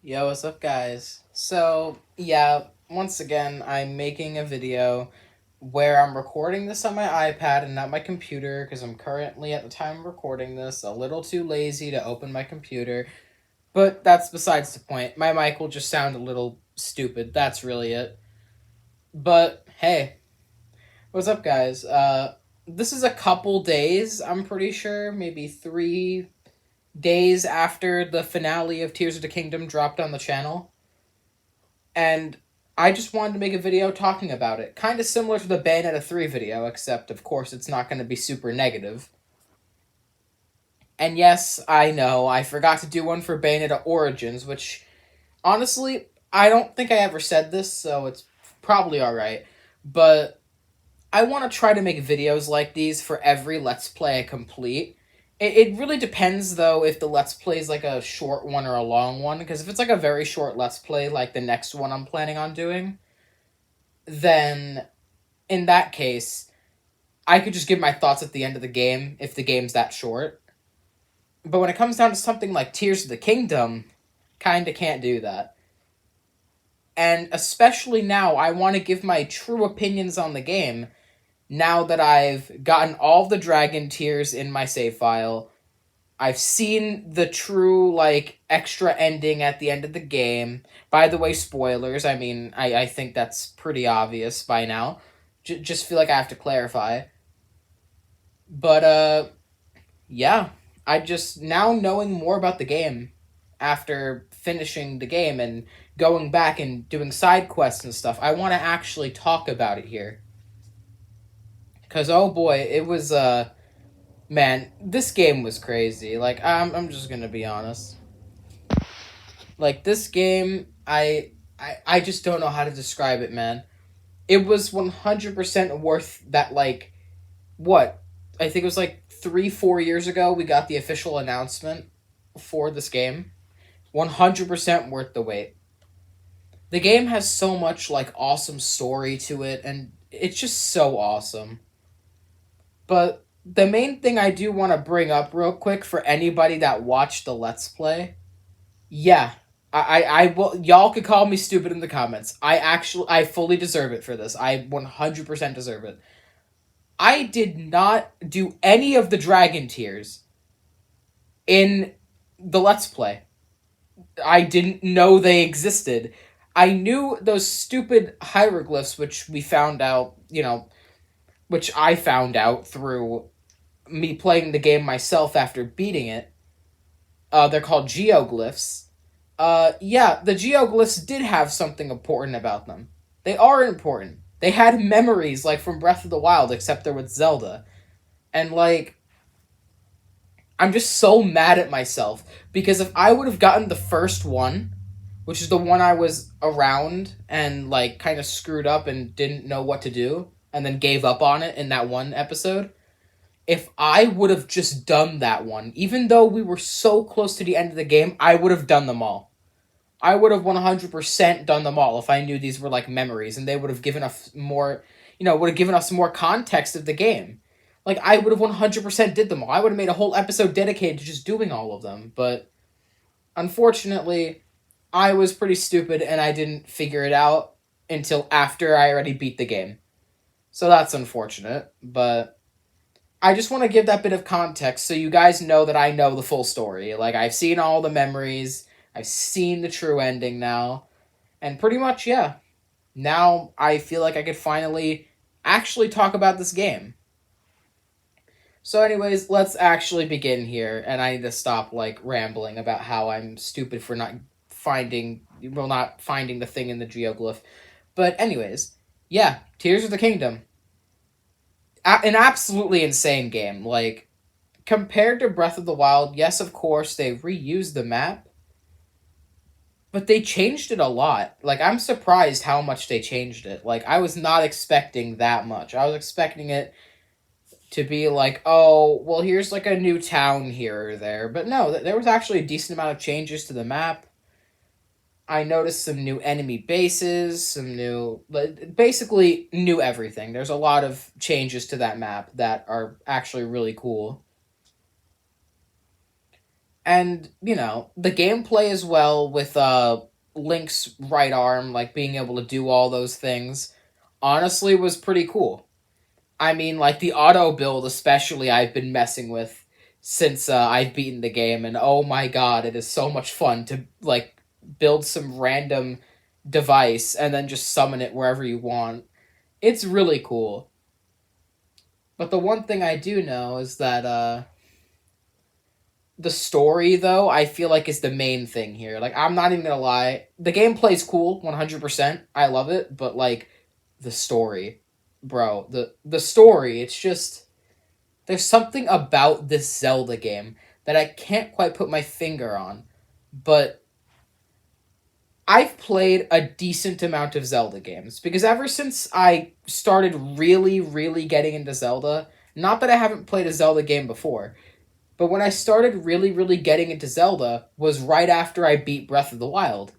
Yo, what's up, guys? So, yeah, once again, I'm making a video where I'm recording this on my iPad and not my computer because I'm currently, at the time of recording this, a little too lazy to open my computer. But that's besides the point. My mic will just sound a little stupid. That's really it. But hey, what's up, guys? This is a couple days, I'm pretty sure, maybe 3 days after the finale of Tears of the Kingdom dropped on the channel. And I just wanted to make a video talking about it. Kind of similar to the Bayonetta 3 video, except, of course, it's not going to be super negative. And yes, I know, I forgot to do one for Bayonetta Origins, which, honestly, I don't think I ever said this, so it's probably alright. But I want to try to make videos like these for every Let's Play I complete. It really depends, though, if the Let's Play is like a short one or a long one, because if it's like a very short Let's Play, like the next one I'm planning on doing, then in that case, I could just give my thoughts at the end of the game if the game's that short. But when it comes down to something like Tears of the Kingdom, kinda can't do that. And especially now, I want to give my true opinions on the game now that I've gotten all the dragon tears in my save file. I've seen the true, like, extra ending at the end of the game. By the way, spoilers. I mean, I think that's pretty obvious by now. Just feel like I have to clarify. But, yeah. I just, now knowing more about the game after finishing the game and going back and doing side quests and stuff, I want to actually talk about it here. Because, oh boy, it was, man, this game was crazy. Like, I'm just gonna be honest. Like, this game, I just don't know how to describe it, man. It was 100% worth that, like, what? I think it was like 3, 4 years ago we got the official announcement for this game. 100% worth the wait. The game has so much, like, awesome story to it, and it's just so awesome. But the main thing I do want to bring up real quick for anybody that watched the Let's Play, yeah, I will. Y'all could call me stupid in the comments. I fully deserve it for this. I 100% deserve it. I did not do any of the dragon tears in the Let's Play. I didn't know they existed. I knew those stupid hieroglyphs, which we found out, which I found out through me playing the game myself after beating it. They're called geoglyphs. Yeah, the geoglyphs did have something important about them. They are important. They had memories, like from Breath of the Wild, except they're with Zelda. And, like, I'm just so mad at myself because if I would have gotten the first one, which is the one I was around and, like, kind of screwed up and didn't know what to do, and then gave up on it in that one episode, if I would have just done that one, even though we were so close to the end of the game, I would have done them all. I would have 100% done them all if I knew these were, like, memories and they would have given us more, would have given us more context of the game. Like, I would have 100% did them all. I would have made a whole episode dedicated to just doing all of them. But unfortunately, I was pretty stupid and I didn't figure it out until after I already beat the game. So that's unfortunate, but I just want to give that bit of context so you guys know that I know the full story. Like, I've seen all the memories, I've seen the true ending now, and pretty much, yeah. Now I feel like I could finally actually talk about this game. So, anyways, let's actually begin here, and I need to stop, like, rambling about how I'm stupid for not finding the thing in the geoglyph. But, anyways, yeah, Tears of the Kingdom. An absolutely insane game. Like, compared to Breath of the Wild, yes, of course, they reused the map, but they changed it a lot. Like, I'm surprised how much they changed it. Like, I was not expecting that much. I was expecting it to be like, oh, well, here's like a new town here or there. But no, there was actually a decent amount of changes to the map. I noticed some new enemy bases, some new, basically new everything. There's a lot of changes to that map that are actually really cool. And, the gameplay as well with Link's right arm, like being able to do all those things, honestly was pretty cool. I mean, like the auto build, especially, I've been messing with since I've beaten the game, and oh my god, it is so much fun to like build some random device and then just summon it wherever you want. It's really cool. But the one thing I do know is that the story, though, I feel like is the main thing here. Like, I'm not even gonna lie, the gameplay's cool, 100%. I love it, but like the story, bro, the story, it's just there's something about this Zelda game that I can't quite put my finger on, but I've played a decent amount of Zelda games because ever since I started really, really getting into Zelda, not that I haven't played a Zelda game before, but when I started really, really getting into Zelda was right after I beat Breath of the Wild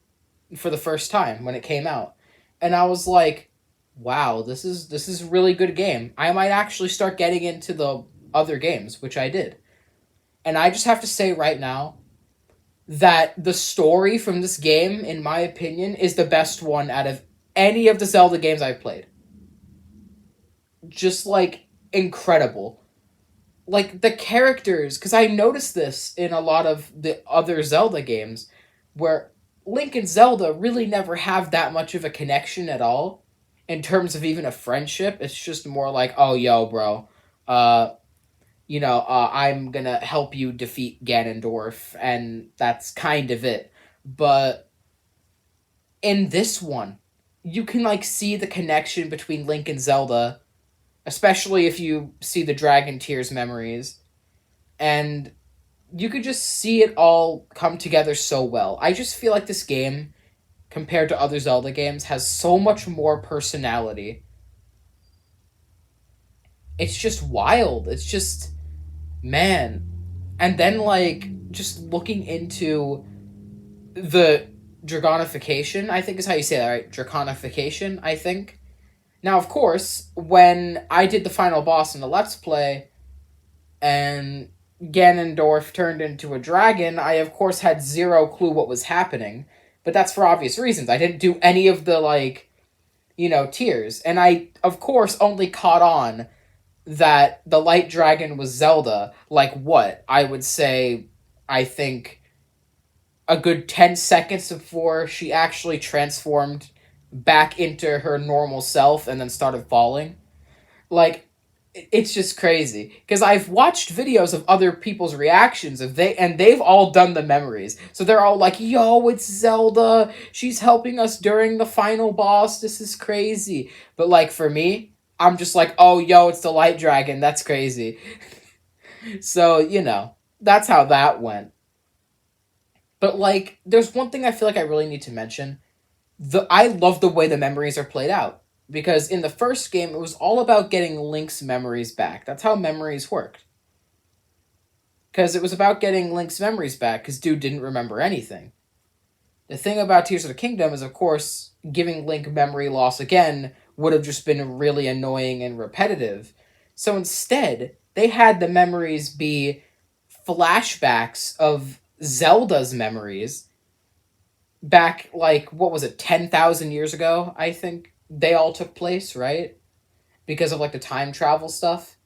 for the first time when it came out. And I was like, wow, this is a really good game. I might actually start getting into the other games, which I did. And I just have to say right now that the story from this game, in my opinion, is the best one out of any of the Zelda games I've played. Just like incredible. Like the characters, because I noticed this in a lot of the other Zelda games, where Link and Zelda really never have that much of a connection at all in terms of even a friendship. It's just more like, oh, yo, bro, uh, I'm gonna help you defeat Ganondorf, and that's kind of it. But in this one, you can like see the connection between Link and Zelda, especially if you see the Dragon Tears memories, and you could just see it all come together so well. I just feel like this game, compared to other Zelda games, has so much more personality. It's just wild. It's just, man. And then, like, just looking into the Dragonification, I think is how you say that, right? Draconification, I think. Now, of course, when I did the final boss in the Let's Play, and Ganondorf turned into a dragon, I of course had zero clue what was happening. But that's for obvious reasons. I didn't do any of the, like, tears. And I, of course, only caught on that the light dragon was Zelda, like what? I would say, I think, a good 10 seconds before she actually transformed back into her normal self and then started falling. Like, it's just crazy because I've watched videos of other people's reactions of they've all done the memories, so they're all like, yo, it's Zelda, she's helping us during the final boss, this is crazy. But like for me, I'm just like, oh, yo, it's the light dragon, that's crazy. So that's how that went. But like there's one thing I feel like I really need to mention. I love the way the memories are played out because in the first game it was all about getting Link's memories back. That's how memories worked. Because it was about getting Link's memories back because dude didn't remember anything. The thing about Tears of the Kingdom is, of course, giving Link memory loss again would have just been really annoying and repetitive. So instead, they had the memories be flashbacks of Zelda's memories back, like, what was it, 10,000 years ago, I think they all took place, right? Because of, like, the time travel stuff.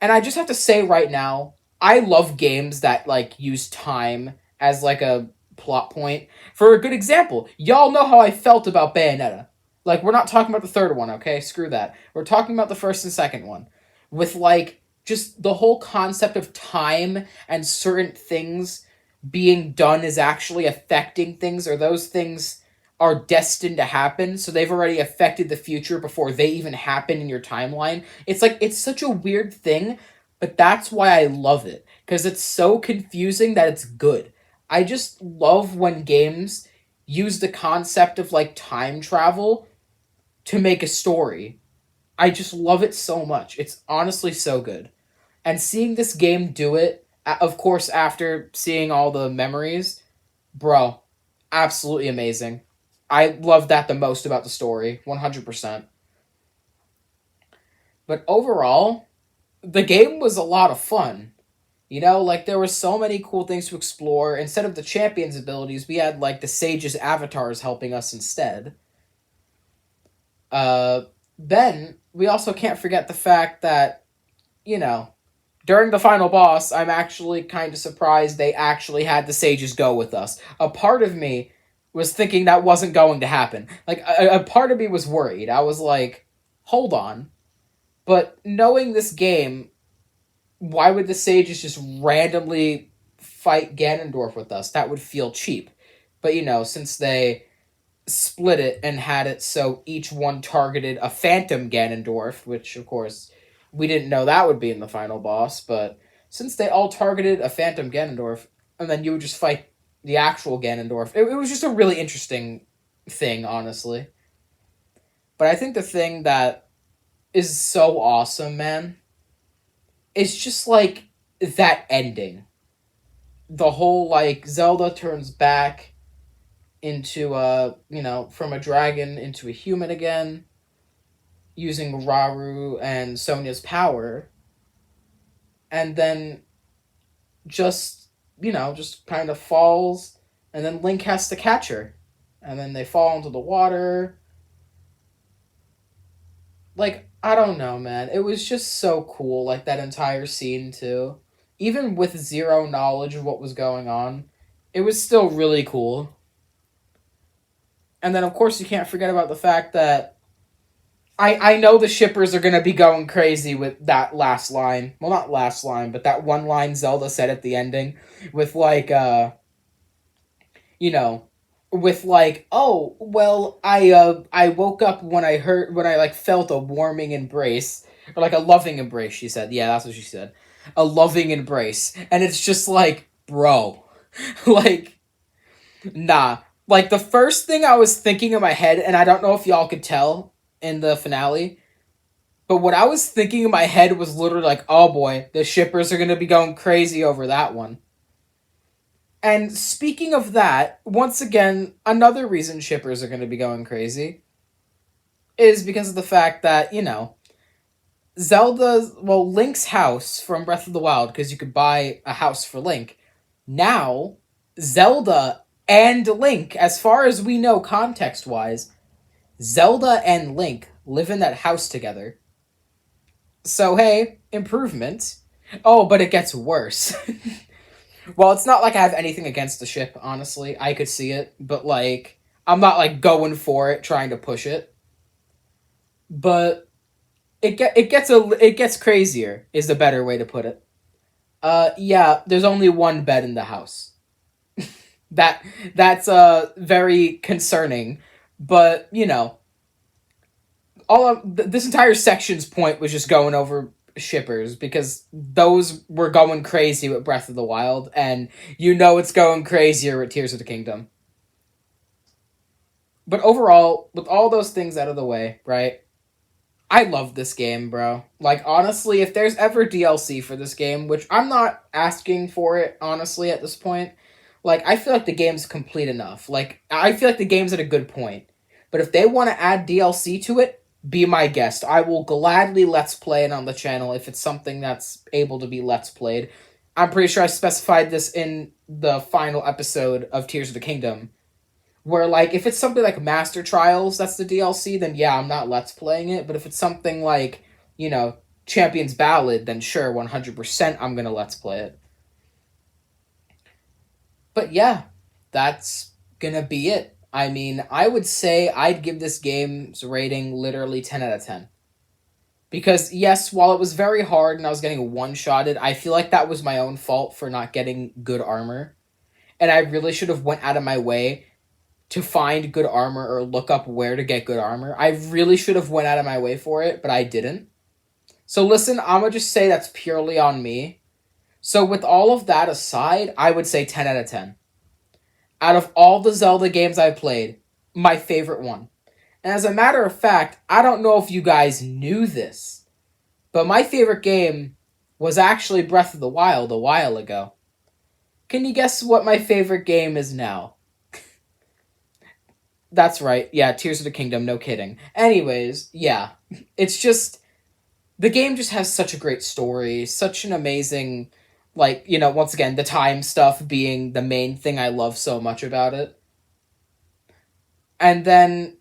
And I just have to say right now, I love games that, like, use time as, like, a plot point. For a good example, y'all know how I felt about Bayonetta. Like, we're not talking about the third one, okay? Screw that. We're talking about the first and second one. With, like, just the whole concept of time and certain things being done is actually affecting things, or those things are destined to happen, so they've already affected the future before they even happen in your timeline. It's like, it's such a weird thing, but that's why I love it, because it's so confusing that it's good. I just love when games use the concept of, like, time travel to make a story. I just love it so much. It's honestly so good. And seeing this game do it, of course, after seeing all the memories, bro, absolutely amazing. I love that the most about the story, 100%. But overall, the game was a lot of fun. You know, like there were so many cool things to explore. Instead of the champion's abilities, we had like the sage's avatars helping us instead. Uh, then we also can't forget the fact that, you know, during the final boss, I'm actually kind of surprised they actually had the sages go with us. A part of me was thinking that wasn't going to happen. Like, a part of me was worried. I was like, hold on. But knowing this game, why would the sages just randomly fight Ganondorf with us? That would feel cheap. But, you know, since they split it and had it so each one targeted a phantom Ganondorf, which of course we didn't know that would be in the final boss, but since they all targeted a phantom Ganondorf, and then you would just fight the actual Ganondorf, it was just a really interesting thing, honestly. But I think the thing that is so awesome, man, is just like that ending. The whole like Zelda turns back into from a dragon into a human again using Raru and Sonia's power, and then just just kind of falls, and then Link has to catch her, and then they fall into the water. Like, I don't know, man, it was just so cool, like that entire scene too. Even with zero knowledge of what was going on, it was still really cool. And then of course you can't forget about the fact that I know the shippers are gonna be going crazy with that last line. Well, not last line, but that one line Zelda said at the ending, with like you know, with like, oh well, I woke up when I like felt a warming embrace, or like a loving embrace. She said, yeah, that's what she said, a loving embrace, and it's just like, bro, like, nah. Like the first thing I was thinking in my head, and I don't know if y'all could tell in the finale, but what I was thinking in my head was literally like, oh boy, the shippers are going to be going crazy over that one. And speaking of that, once again, another reason shippers are going to be going crazy is because of the fact that, Link's house from Breath of the Wild, because you could buy a house for Link. Now, Zelda and Link, as far as we know context wise, Zelda and Link live in that house together. So, hey, improvement. Oh, but it gets worse. Well, it's not like I have anything against the ship, honestly. I could see it, but, like, I'm not, like, going for it, trying to push it. But it gets crazier, is the better way to put it. Yeah, there's only one bed in the house. that that's very concerning, but, all of this entire section's point was just going over shippers, because those were going crazy with Breath of the Wild, and it's going crazier with Tears of the Kingdom. But overall, with all those things out of the way, right? I love this game, bro. Like, honestly, if there's ever DLC for this game, which I'm not asking for it, honestly, at this point, like, I feel like the game's complete enough. Like, I feel like the game's at a good point. But if they want to add DLC to it, be my guest. I will gladly Let's Play it on the channel if it's something that's able to be Let's Played. I'm pretty sure I specified this in the final episode of Tears of the Kingdom, where, like, if it's something like Master Trials that's the DLC, then yeah, I'm not Let's Playing it. But if it's something like, Champion's Ballad, then sure, 100% I'm gonna Let's Play it. But yeah, that's gonna be it. I mean, I would say I'd give this game's rating literally 10 out of 10. Because, yes, while it was very hard and I was getting one-shotted, I feel like that was my own fault for not getting good armor. And I really should have went out of my way to find good armor or look up where to get good armor. I really should have went out of my way for it, but I didn't. So listen, I'm gonna just say that's purely on me. So with all of that aside, I would say 10 out of 10. Out of all the Zelda games I've played, my favorite one. And as a matter of fact, I don't know if you guys knew this, but my favorite game was actually Breath of the Wild a while ago. Can you guess what my favorite game is now? That's right, yeah, Tears of the Kingdom, no kidding. Anyways, yeah, it's just, the game just has such a great story, such an amazing, Like, once again, the time stuff being the main thing I love so much about it. And then,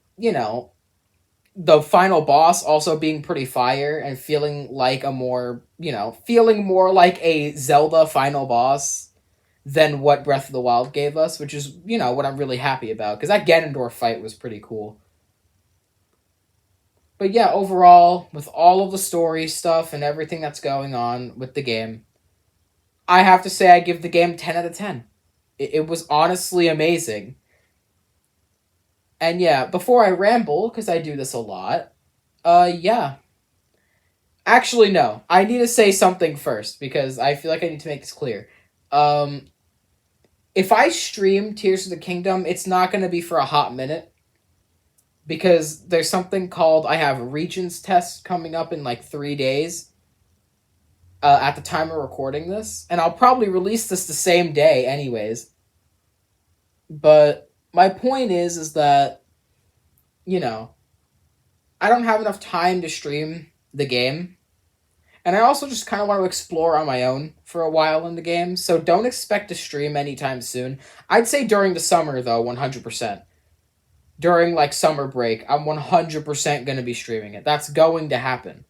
the final boss also being pretty fire and feeling like feeling more like a Zelda final boss than what Breath of the Wild gave us, which is, what I'm really happy about, because that Ganondorf fight was pretty cool. But yeah, overall, with all of the story stuff and everything that's going on with the game, I have to say I give the game 10 out of 10. It was honestly amazing. And yeah, before I ramble, because I do this a lot, yeah. Actually, no. I need to say something first, because I feel like I need to make this clear. Um, if I stream Tears of the Kingdom, it's not going to be for a hot minute, because there's something called, I have Regions test coming up in like 3 days, at the time of recording this, and I'll probably release this the same day anyways. But my point is that, you know, I don't have enough time to stream the game. And I also just kind of want to explore on my own for a while in the game, so don't expect to stream anytime soon. I'd say during the summer, though, 100%. During, like, summer break, I'm 100% going to be streaming it. That's going to happen.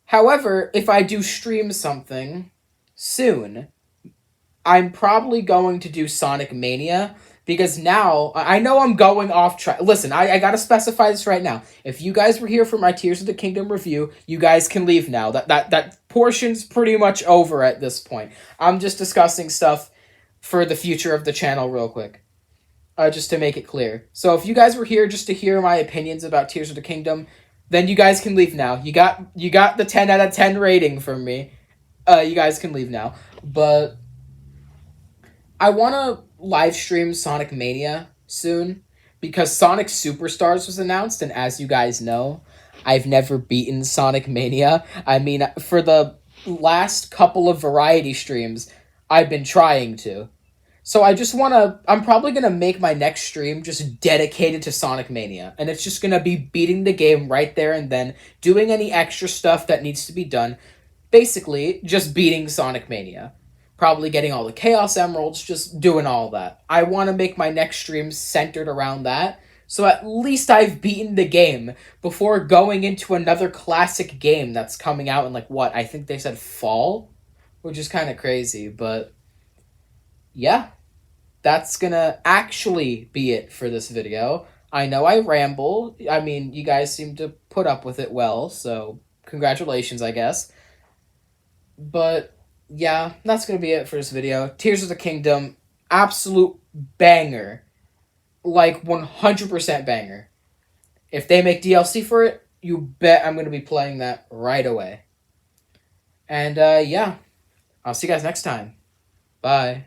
However, if I do stream something soon, I'm probably going to do Sonic Mania, because now I know I'm going off track. Listen, I gotta specify this right now. If you guys were here for my Tears of the Kingdom review, you guys can leave now. That portion's pretty much over at this point. I'm just discussing stuff for the future of the channel real quick. Just to make it clear. So if you guys were here just to hear my opinions about Tears of the Kingdom, then you guys can leave now. You got the 10 out of 10 rating from me. You guys can leave now. But I want to live stream Sonic Mania soon, because Sonic Superstars was announced, and as you guys know, I've never beaten Sonic Mania. I mean, for the last couple of variety streams, I've been trying to. So I'm probably going to make my next stream just dedicated to Sonic Mania, and it's just going to be beating the game right there and then, doing any extra stuff that needs to be done. Basically, just beating Sonic Mania. Probably getting all the Chaos Emeralds, just doing all that. I want to make my next stream centered around that, so at least I've beaten the game before going into another classic game that's coming out in, like, what? I think they said fall? Which is kind of crazy, but yeah. That's gonna actually be it for this video. I know I ramble. I mean, you guys seem to put up with it well, so congratulations, I guess. But yeah, that's gonna be it for this video. Tears of the Kingdom, absolute banger. Like 100% banger. If they make DLC for it, you bet I'm gonna be playing that right away. And yeah, I'll see you guys next time. Bye.